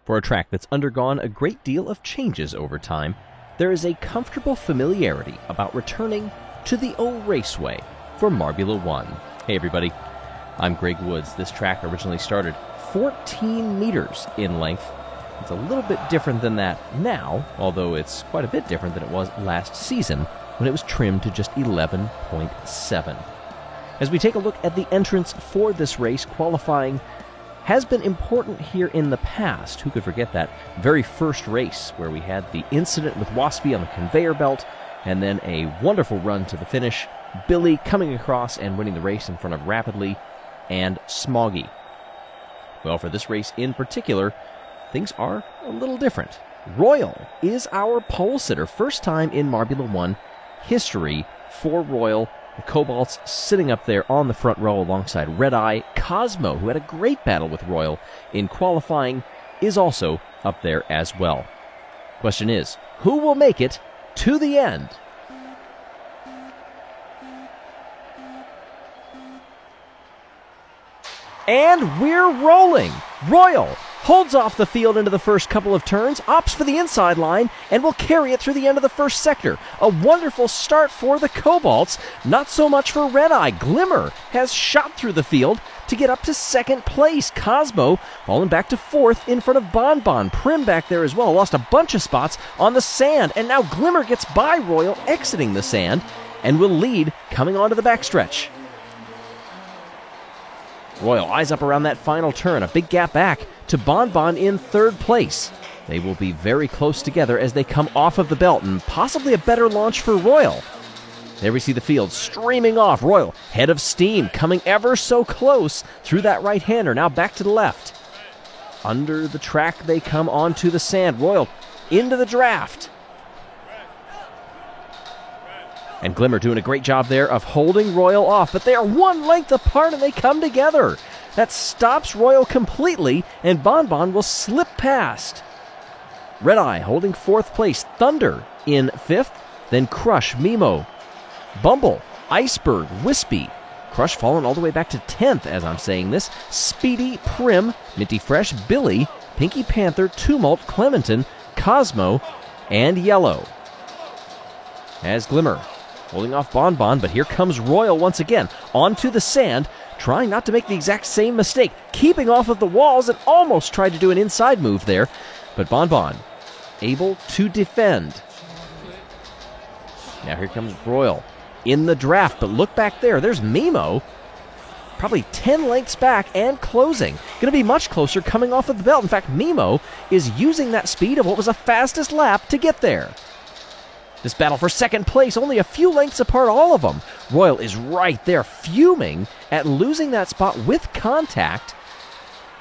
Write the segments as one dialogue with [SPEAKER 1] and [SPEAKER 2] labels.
[SPEAKER 1] For a track that's undergone a great deal of changes over time, there is a comfortable familiarity about returning to the old raceway for MARBULA 1. Hey everybody, I'm Greg Woods. This track originally started 14 meters in length. It's a little bit different than that now, although it's quite a bit different than it was last season when it was trimmed to just 11.7. As we take a look at the entrance for this race, qualifying has been important here in the past. Who could forget that very first race where we had the incident with Waspy on the conveyor belt and then a wonderful run to the finish, Billy coming across and winning the race in front of Rapidly and Smoggy. Well, for this race in particular, things are a little different. Royal is our pole sitter. First time in MARBULA 1 history for Royal. The Cobalts sitting up there on the front row alongside Red Eye. Cosmo, who had a great battle with Royal in qualifying, is also up there as well. Question is, who will make it to the end? And we're rolling! Royal holds off the field into the first couple of turns, opts for the inside line, and will carry it through the end of the first sector. A wonderful start for the Cobalts, not so much for Red Eye. Glimmer has shot through the field to get up to second place. Cosmo falling back to fourth in front of Bonbon. Prim back there as well, lost a bunch of spots on the sand, and now Glimmer gets by Royal exiting the sand and will lead coming onto the backstretch. Royal eyes up around that final turn, a big gap back to Bonbon in third place. They will be very close together as they come off of the belt, and possibly a better launch for Royal. There we see the field streaming off. Royal, head of steam, coming ever so close through that right-hander. Now back to the left. Under the track they come onto the sand. Royal into the draft. And Glimmer doing a great job there of holding Royal off, but they are one length apart and they come together. That stops Royal completely, and Bonbon will slip past. Red Eye holding fourth place. Thunder in fifth, then Crush, Mimo, Bumble, Iceberg, Wispy. Crush falling all the way back to 10th as I'm saying this. Speedy, Prim, Minty Fresh, Billy, Pinky Panther, Tumult, Clementon, Cosmo, and Yellow. As Glimmer holding off Bonbon, but here comes Royal once again onto the sand, trying not to make the exact same mistake, keeping off of the walls and almost tried to do an inside move there, but Bonbon able to defend. Now here comes Royal in the draft, but look back there, there's Mimo, probably 10 lengths back and closing. Going to be much closer coming off of the belt. In fact, Mimo is using that speed of what was the fastest lap to get there. This battle for second place, only a few lengths apart, all of them. Royal is right there, fuming at losing that spot with contact.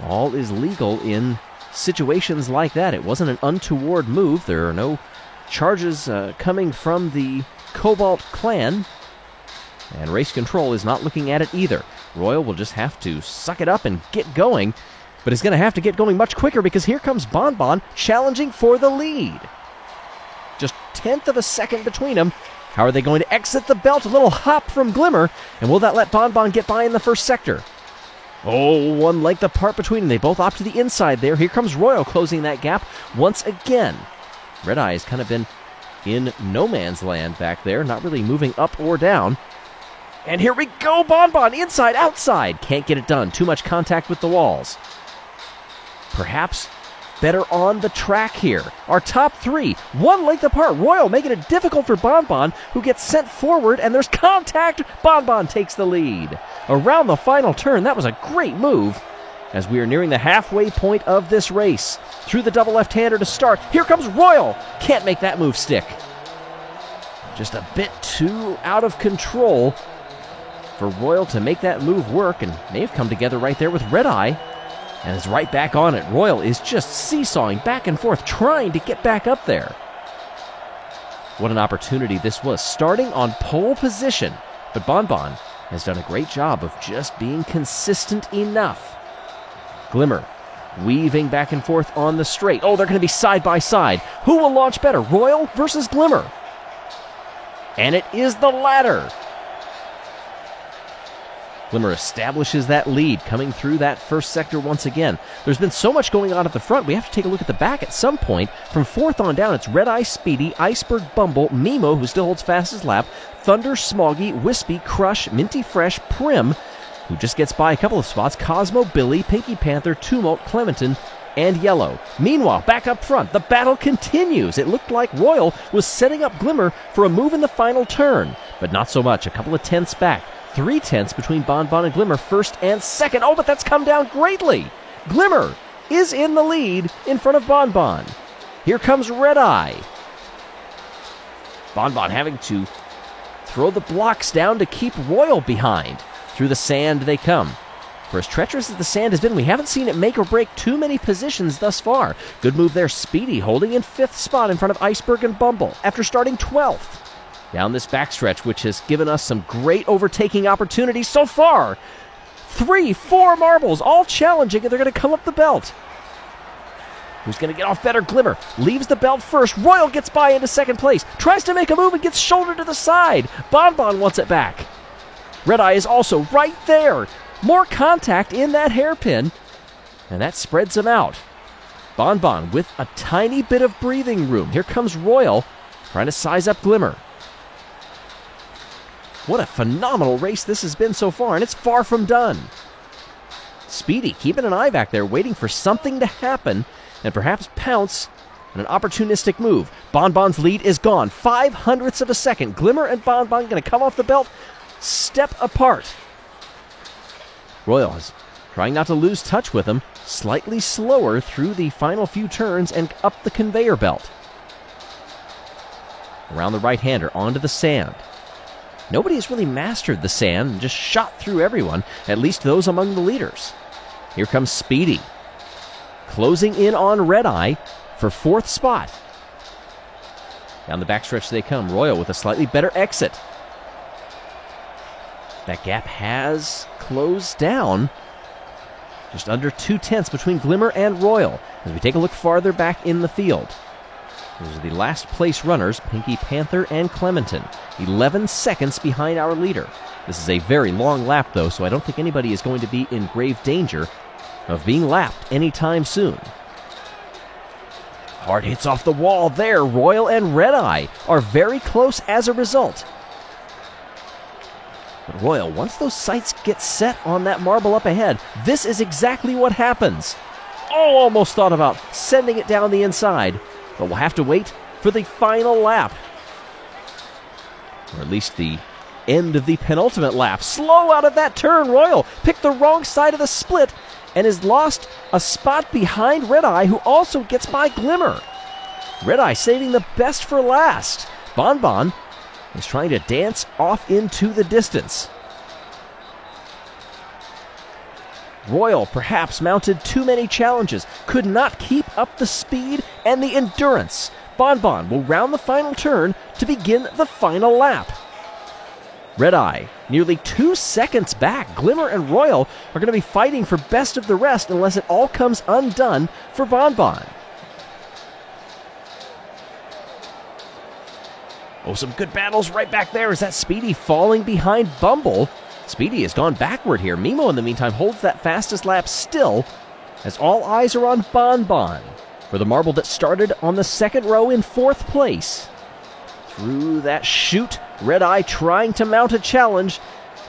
[SPEAKER 1] All is legal in situations like that. It wasn't an untoward move. There are no charges coming from the Cobalt clan. And race control is not looking at it either. Royal will just have to suck it up and get going. But it's going to have to get going much quicker because here comes Bonbon challenging for the lead. Just 1/10 of a second between them. How are they going to exit the belt? A little hop from Glimmer. And will that let Bonbon get by in the first sector? Oh, one length apart between them. They both opt to the inside there. Here comes Royal closing that gap once again. Red Eye has kind of been in no man's land back there, not really moving up or down. And here we go, Bonbon, inside, outside. Can't get it done. Too much contact with the walls. Perhaps better on the track here. Our top three, one length apart. Royal making it difficult for Bonbon, who gets sent forward, and there's contact. Bonbon takes the lead. Around the final turn, that was a great move as we are nearing the halfway point of this race. Through the double left-hander to start. Here comes Royal. Can't make that move stick. Just a bit too out of control for Royal to make that move work, and may have come together right there with Red Eye. And is right back on it. Royal is just seesawing back and forth, trying to get back up there. What an opportunity this was, starting on pole position. But Bonbon has done a great job of just being consistent enough. Glimmer weaving back and forth on the straight. Oh, they're going to be side by side. Who will launch better, Royal versus Glimmer? And it is the latter. Glimmer establishes that lead, coming through that first sector once again. There's been so much going on at the front, we have to take a look at the back at some point. From fourth on down, it's Red Eye, Speedy, Iceberg, Bumble, Mimo, who still holds fastest lap, Thunder, Smoggy, Wispy, Crush, Minty Fresh, Prim, who just gets by a couple of spots, Cosmo, Billy, Pinky Panther, Tumult, Clementon, and Yellow. Meanwhile, back up front, the battle continues. It looked like Royal was setting up Glimmer for a move in the final turn, but not so much. A couple of tenths back. 3 tenths between Bon Bon and Glimmer, first and second. Oh, but that's come down greatly. Glimmer is in the lead in front of Bon Bon. Here comes Red Eye. Bon Bon having to throw the blocks down to keep Royal behind. Through the sand they come. For as treacherous as the sand has been, we haven't seen it make or break too many positions thus far. Good move there, Speedy holding in 5th spot in front of Iceberg and Bumble after starting 12th. Down this backstretch, which has given us some great overtaking opportunities so far. 3, 4 marbles, all challenging, and they're going to come up the belt. Who's going to get off better? Glimmer leaves the belt first. Royal gets by into second place. Tries to make a move and gets shouldered to the side. Bon Bon wants it back. Red Eye is also right there. More contact in that hairpin, and that spreads him out. Bon Bon with a tiny bit of breathing room. Here comes Royal trying to size up Glimmer. What a phenomenal race this has been so far, and it's far from done. Speedy keeping an eye back there, waiting for something to happen, and perhaps pounce on an opportunistic move. Bon Bon's lead is gone. 0.05 of a second. Glimmer and Bon Bon going to come off the belt, step apart. Royal is trying not to lose touch with him, slightly slower through the final few turns and up the conveyor belt. Around the right-hander, onto the sand. Nobody has really mastered the sand and just shot through everyone, at least those among the leaders. Here comes Speedy, closing in on Red Eye for 4th spot. Down the backstretch they come, Royal with a slightly better exit. That gap has closed down. Just under 2 tenths between Glimmer and Royal as we take a look farther back in the field. Those are the last place runners, Pinky Panther and Clementon, 11 seconds behind our leader. This is a very long lap, though, so I don't think anybody is going to be in grave danger of being lapped anytime soon. Hard hits off the wall there. Royal and Red Eye are very close as a result. But Royal, once those sights get set on that marble up ahead, this is exactly what happens. Oh, almost thought about sending it down the inside. But we'll have to wait for the final lap. Or at least the end of the penultimate lap. Slow out of that turn. Royal picked the wrong side of the split and has lost a spot behind Red Eye, who also gets by Glimmer. Red Eye saving the best for last. Bon Bon is trying to dance off into the distance. Royal perhaps mounted too many challenges, could not keep up the speed and the endurance. Bon Bon will round the final turn to begin the final lap. Red Eye, nearly 2 seconds back. Glimmer and Royal are going to be fighting for best of the rest unless it all comes undone for Bon Bon. Oh, some good battles right back there. Is that Speedy falling behind Bumble? Speedy has gone backward here. Mimo, in the meantime, holds that fastest lap still, as all eyes are on Bon Bon for the marble that started on the second row in 4th place. Through that chute, Red Eye trying to mount a challenge,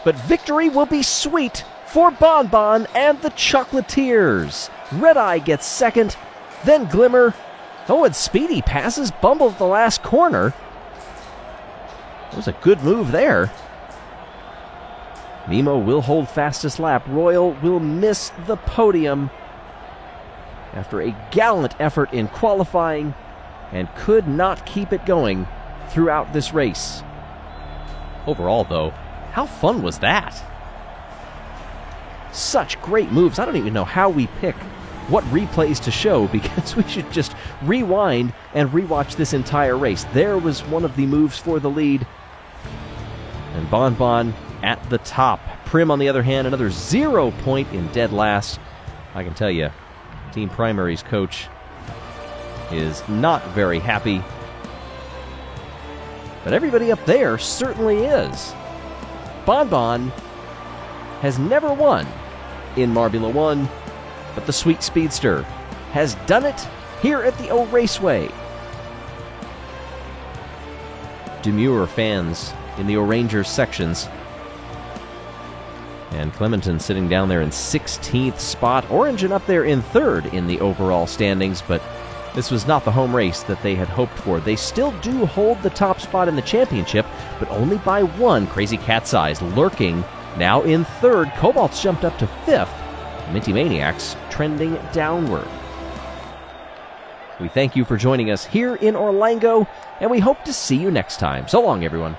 [SPEAKER 1] but victory will be sweet for Bon Bon and the Chocolatiers. Red Eye gets second, then Glimmer. Oh, and Speedy passes Bumble at the last corner. That was a good move there. Mimo will hold fastest lap. Royal will miss the podium after a gallant effort in qualifying and could not keep it going throughout this race. Overall, though, how fun was that? Such great moves. I don't even know how we pick what replays to show, because we should just rewind and rewatch this entire race. There was one of the moves for the lead, and Bon Bon at the top. Prim, on the other hand, another 0 point in dead last. I can tell you, Team Primary's coach is not very happy. But everybody up there certainly is. Bon Bon has never won in Marbula 1, but the Sweet Speedster has done it here at the O Raceway. Demure fans in the O'Rangers sections. And Clementon sitting down there in 16th spot. Orangin up there in 3rd in the overall standings, but this was not the home race that they had hoped for. They still do hold the top spot in the championship, but only by 1. Crazy Cat's Eyes lurking now in 3rd. Cobalt's jumped up to 5th. Minty Maniacs trending downward. We thank you for joining us here in Orlando, and we hope to see you next time. So long, everyone.